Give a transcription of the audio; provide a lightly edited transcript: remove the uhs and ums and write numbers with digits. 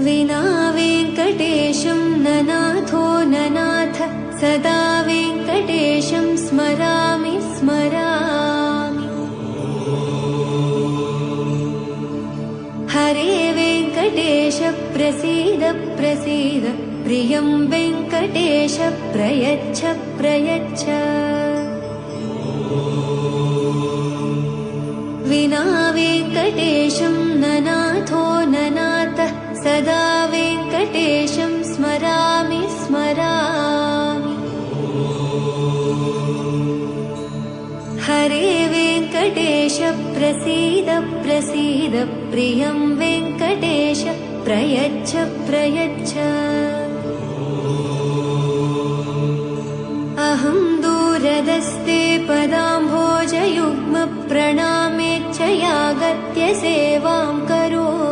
विना वेङ्कटेशं ननाथो ननाथ सदा वेङ्कटेशं स्मरामि स्मरामि। हरे वेङ्कटेश प्रसीद प्रसीद प्रियं वेङ्कटेश प्रयच्छ प्रयच्छ। विना वेङ्कटेशं ननाथो ननाथ सदा वेङ्कटेशं स्मरामि स्मरामि। हरे वेङ्कटेश प्रसीद प्रसीद प्रियं वेङ्कटेश प्रयच्छ प्रयच्छ। अहं दूरदस्ते पदाम्भोजयुग्म प्रणामेच्छयागत्य सेवां करोमि।